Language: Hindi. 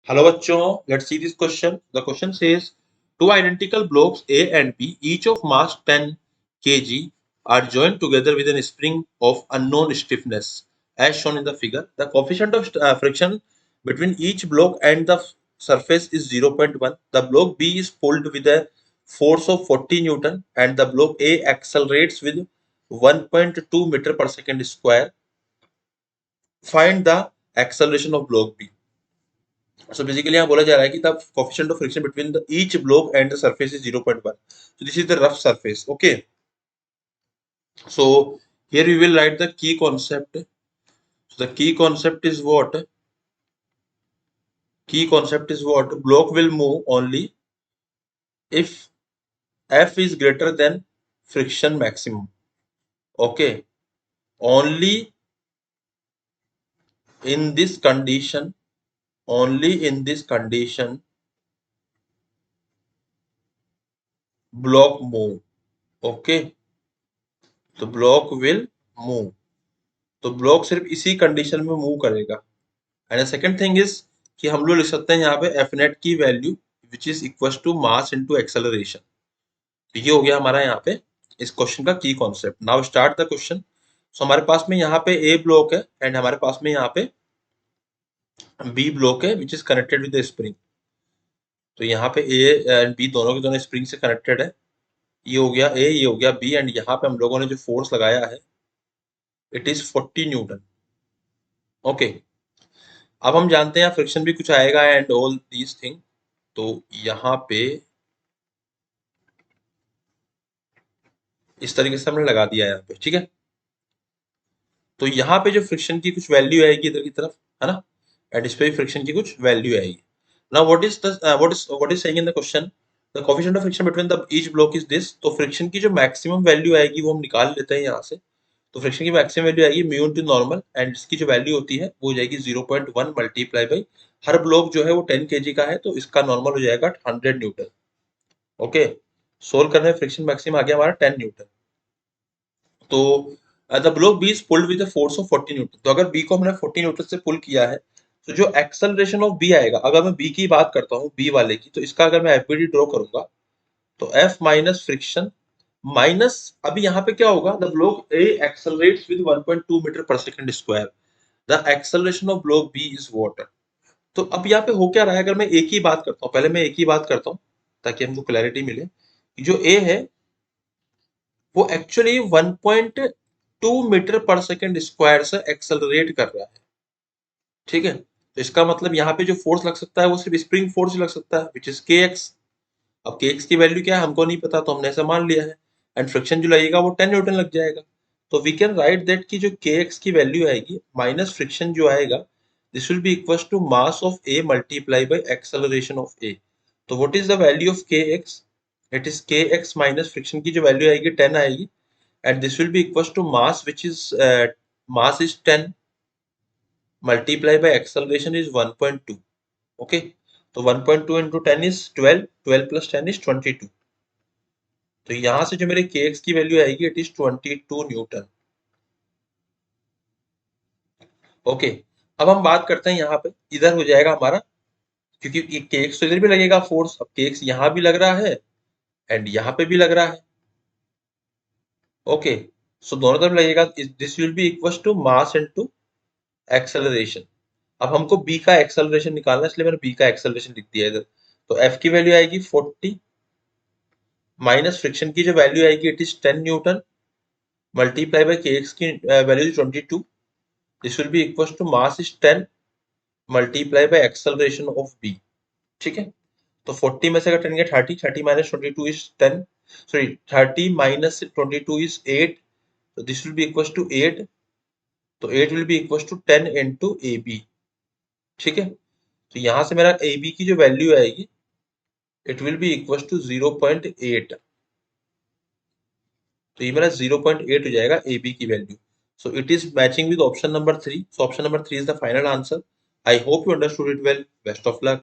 Hello बच्चों, let's see this question. The question says two identical blocks A and B, each of mass 10 kg, are joined together with a spring of unknown stiffness, as shown in the figure. The coefficient of friction between each block and the surface is 0.1. The block B is pulled with a force of 40 Newton, and the block A accelerates with 1.2 meter per second square. Find the acceleration of block B. So basically यहाँ बोला जा रहा है कि the coefficient of friction between the each block and the surface is 0.1. So this is the rough surface. Okay. So here we will write the key concept. So the key concept is what? Key concept is what? Block will move only if F is greater than friction maximum. Okay. Only in this condition. Only in this condition. Block move. Okay. तो ब्लॉक विल मूव. तो ब्लॉक सिर्फ इसी कंडीशन में मूव करेगा. एंड सेकंड थिंग इज कि हम लोग लिख सकते हैं यहाँ पे एफ नेट की value which is equal to mass into acceleration. तो ये हो गया हमारा यहाँ पे इस क्वेश्चन का की concept. Now start the question. So हमारे पास में यहाँ पे ए ब्लॉक है एंड हमारे पास में यहाँ पे बी ब्लॉक है which is connected with the spring. तो यहाँ पे ए एंड बी दोनों के दोनों स्प्रिंग से कनेक्टेड है. ये हो गया ए, ये हो गया बी, एंड यहाँ पे हम लोगों ने जो फोर्स लगाया है इट इज 40 न्यूटन. ओके. अब हम जानते हैं फ्रिक्शन भी कुछ आएगा एंड ऑल दीज थिंग. तो यहाँ पे इस तरीके से हमने लगा दिया यहाँ पे. ठीक है. तो यहाँ पे जो फ्रिक्शन की कुछ वैल्यू आएगी इधर की तरफ, है ना, एंड इस पे भी फ्रिक्शन की कुछ वैल्यू आएगी. Now what is saying in the question, the coefficient of friction between the each block is this. तो फ्रिक्शन की जो मैक्सिमम वैल्यू आएगी वो हम निकाल लेते हैं यहाँ से. तो फ्रिक्शन की मैक्सिमम वैल्यू आएगी म्यू इनटू नॉर्मल, एंड इसकी जो वैल्यू होती है वो हो जाएगी 0.1 मल्टीप्लाई बाई, हर ब्लॉक जो है वो 10 kg का है तो इसका नॉर्मल हो जाएगा 100 न्यूटन. ओके. सोल्व करने में फ्रिक्शन मैक्सिमम आ गया हमारा 10 न्यूटन. तो the block B is pulled with a force of 40 newton. तो अगर बी को हमने 40 न्यूटन से पुल किया है तो जो एक्सेलरेशन ऑफ बी आएगा, अगर मैं बी की बात करता हूँ बी वाले की, तो इसका अगर मैं एफबीडी ड्रॉ करूंगा तो एफ माइनस फ्रिक्शन माइनस, अभी यहाँ पे क्या होगा, the block A accelerates with 1.2 meter पर second square. The acceleration of block B is what. तो अब यहाँ पे हो क्या रहा है, अगर मैं ए की बात करता हूँ, पहले मैं ए की बात करता हूँ ताकि हमको क्लैरिटी मिले. जो ए है वो एक्चुअली 1.2 मीटर पर सेकंड स्क्वायर से एक्सेलरेट कर रहा है. ठीक है. तो इसका मतलब यहाँ पे जो फोर्स लग सकता है वो सिर्फ स्प्रिंग फोर्स लग सकता है विच इज के एक्स. अब के एक्स की वैल्यू क्या है हमको नहीं पता, तो हमने ऐसा मान लिया है. एंड फ्रिक्शन जो लगेगा वो 10 न्यूटन लग जाएगा. तो वी कैन राइट दैट की जो के एक्स की वैल्यू आएगी माइनस फ्रिक्शन जो आएगा, this will be equal to mass of A multiply by acceleration of A. तो what is the value of K x, it is K x minus friction की जो वैल्यू आएगी 10 आएगी, and this will be equals to mass which is mass is 10 multiplied by acceleration is 1.2. okay. तो 1.2 into 10 is 12, 12 plus 10 is 22. तो यहां से जो मेरे kx की वैल्यू आएगी इट इज 22 न्यूटन. ओके. अब हम बात करते हैं यहाँ पे इधर हो जाएगा हमारा, क्योंकि kx तो इधर भी लगेगा फोर्स. अब kx यहाँ भी लग रहा है एंड यहाँ पे भी लग रहा है. ओके. सो दोनों तरफ लगेगा. This will be equal to mass into acceleration. अब हमको b का एक्सेलरेशन निकालना है, इसलिए मैंने b का एक्सेलरेशन लिख दिया इधर. तो f की वैल्यू आएगी 40 माइनस फ्रिक्शन की जो वैल्यू आएगी it is 10 newton multiply by kx की value is 22. This will be equal to mass is 10 multiply by acceleration of b. ठीक है. तो 40 में से अगर 10 गया 30, 30 minus 22 is 10, sorry 30 minus 22 is 8. तो this will be equal to 8. तो 8 will be equal to 10 into ab. ठीक है. तो यहां से मेरा ab की जो वैल्यू आएगी it will be equal to 0.8. तो ये मेरा 0.8 हो जाएगा ab की value. So it is matching with option number 3. So option number 3 is the final answer. I hope you understood it well. Best of luck.